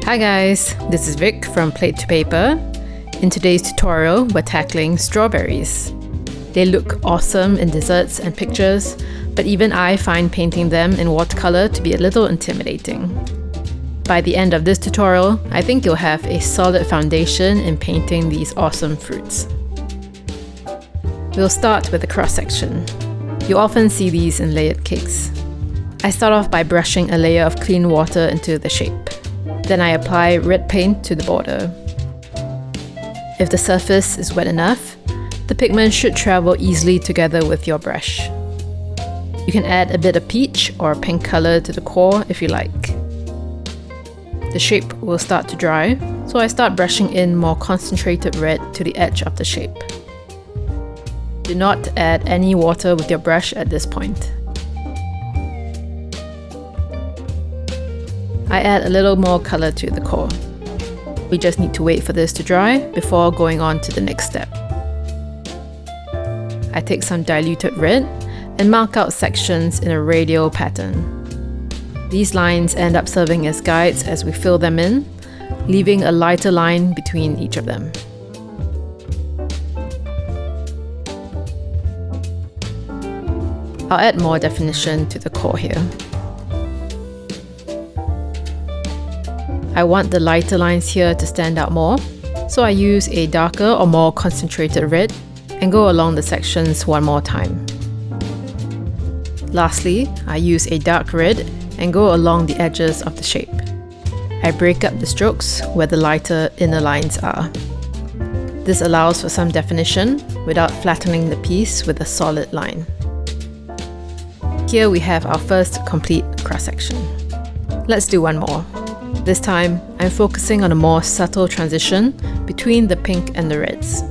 Hi guys, this is Vic from Plate to Paper. In today's tutorial, we're tackling strawberries. They look awesome in desserts and pictures, but even I find painting them in watercolor to be a little intimidating. By the end of this tutorial, I think you'll have a solid foundation in painting these awesome fruits. We'll start with the cross-section. You often see these in layered cakes. I start off by brushing a layer of clean water into the shape. Then I apply red paint to the border. If the surface is wet enough, the pigment should travel easily together with your brush. You can add a bit of peach or pink color to the core if you like. The shape will start to dry, so I start brushing in more concentrated red to the edge of the shape. Do not add any water with your brush at this point. I add a little more color to the core. We just need to wait for this to dry before going on to the next step. I take some diluted red and mark out sections in a radial pattern. These lines end up serving as guides as we fill them in, leaving a lighter line between each of them. I'll add more definition to the core here. I want the lighter lines here to stand out more, so I use a darker or more concentrated red and go along the sections one more time. Lastly, I use a dark red and go along the edges of the shape. I break up the strokes where the lighter inner lines are. This allows for some definition without flattening the piece with a solid line. Here we have our first complete cross-section. Let's do one more. This time, I'm focusing on a more subtle transition between the pink and the reds.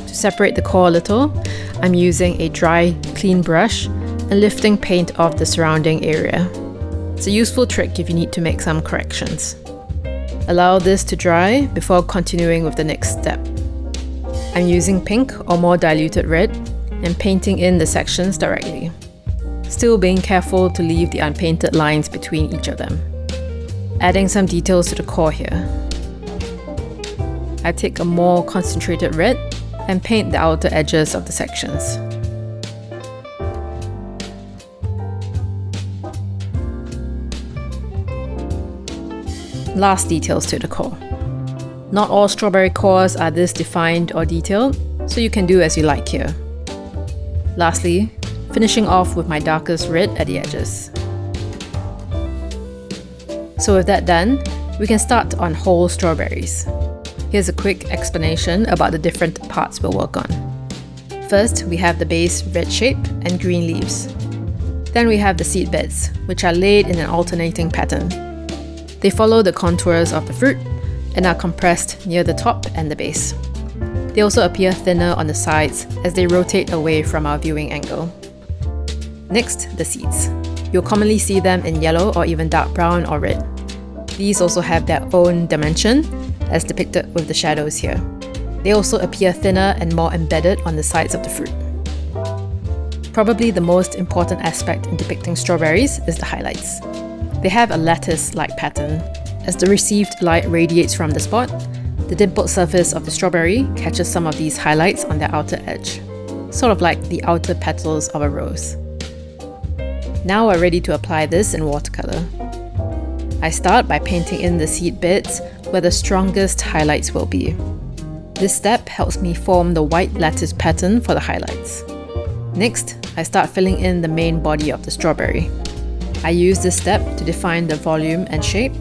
To separate the core a little, I'm using a dry, clean brush and lifting paint off the surrounding area. It's a useful trick if you need to make some corrections. Allow this to dry before continuing with the next step. I'm using pink or more diluted red and painting in the sections directly, still being careful to leave the unpainted lines between each of them. Adding some details to the core here. I take a more concentrated red and paint the outer edges of the sections. Last details to the core. Not all strawberry cores are this defined or detailed, so you can do as you like here. Lastly, finishing off with my darkest red at the edges. So with that done, we can start on whole strawberries. Here's a quick explanation about the different parts we'll work on. First, we have the base red shape and green leaves. Then we have the seed beds, which are laid in an alternating pattern. They follow the contours of the fruit and are compressed near the top and the base. They also appear thinner on the sides as they rotate away from our viewing angle. Next, the seeds. You'll commonly see them in yellow or even dark brown or red. These also have their own dimension, as depicted with the shadows here. They also appear thinner and more embedded on the sides of the fruit. Probably the most important aspect in depicting strawberries is the highlights. They have a lattice-like pattern. As the received light radiates from the spot, the dimpled surface of the strawberry catches some of these highlights on their outer edge, sort of like the outer petals of a rose. Now we're ready to apply this in watercolor. I start by painting in the seed beds where the strongest highlights will be. This step helps me form the white lattice pattern for the highlights. Next, I start filling in the main body of the strawberry. I use this step to define the volume and shape,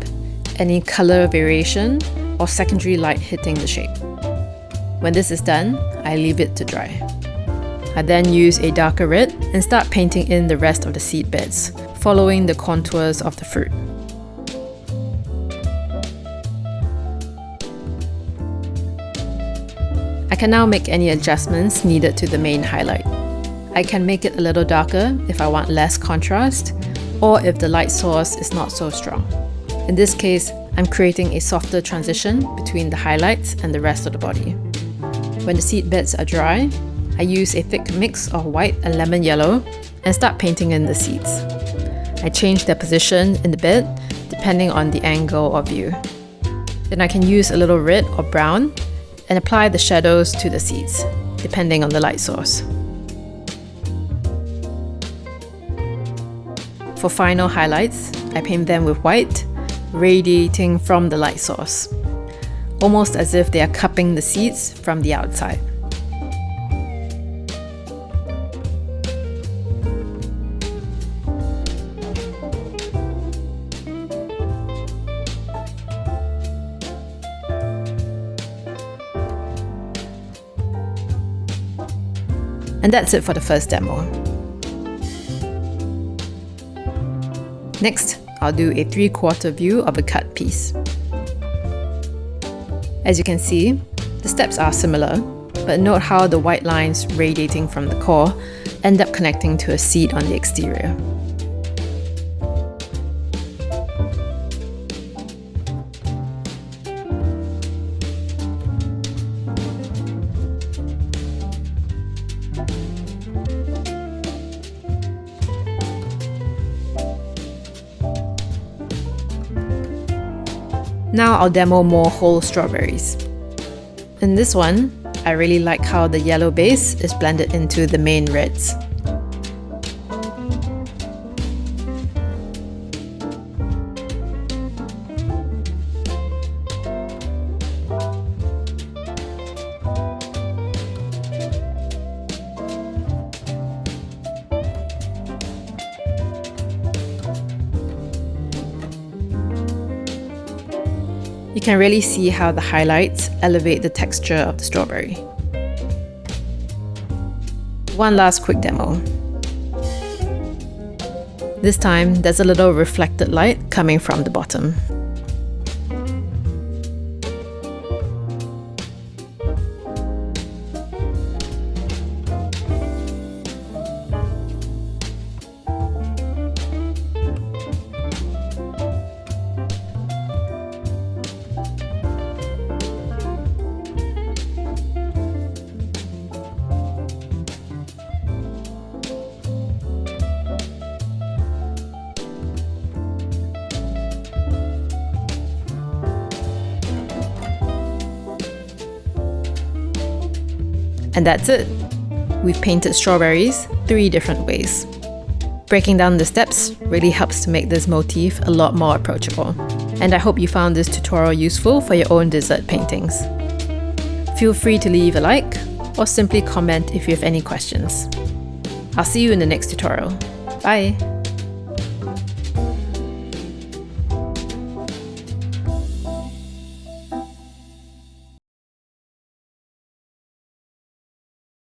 any color variation, or secondary light hitting the shape. When this is done, I leave it to dry. I then use a darker red and start painting in the rest of the seed beds, following the contours of the fruit. I can now make any adjustments needed to the main highlight. I can make it a little darker if I want less contrast, or if the light source is not so strong. In this case, I'm creating a softer transition between the highlights and the rest of the body. When the seed beds are dry, I use a thick mix of white and lemon yellow and start painting in the seeds. I change their position in the bed depending on the angle of view. Then I can use a little red or brown and apply the shadows to the seeds, depending on the light source. For final highlights, I paint them with white, radiating from the light source, almost as if they are cupping the seeds from the outside. And that's it for the first demo. Next, I'll do a 3/4 view of a cut piece. As you can see, the steps are similar, but note how the white lines radiating from the core end up connecting to a seed on the exterior. Now I'll demo more whole strawberries. In this one, I really like how the yellow base is blended into the main reds. You can really see how the highlights elevate the texture of the strawberry. One last quick demo. This time, there's a little reflected light coming from the bottom. And that's it. We've painted strawberries 3 different ways. Breaking down the steps really helps to make this motif a lot more approachable. And I hope you found this tutorial useful for your own dessert paintings. Feel free to leave a like or simply comment if you have any questions. I'll see you in the next tutorial. Bye!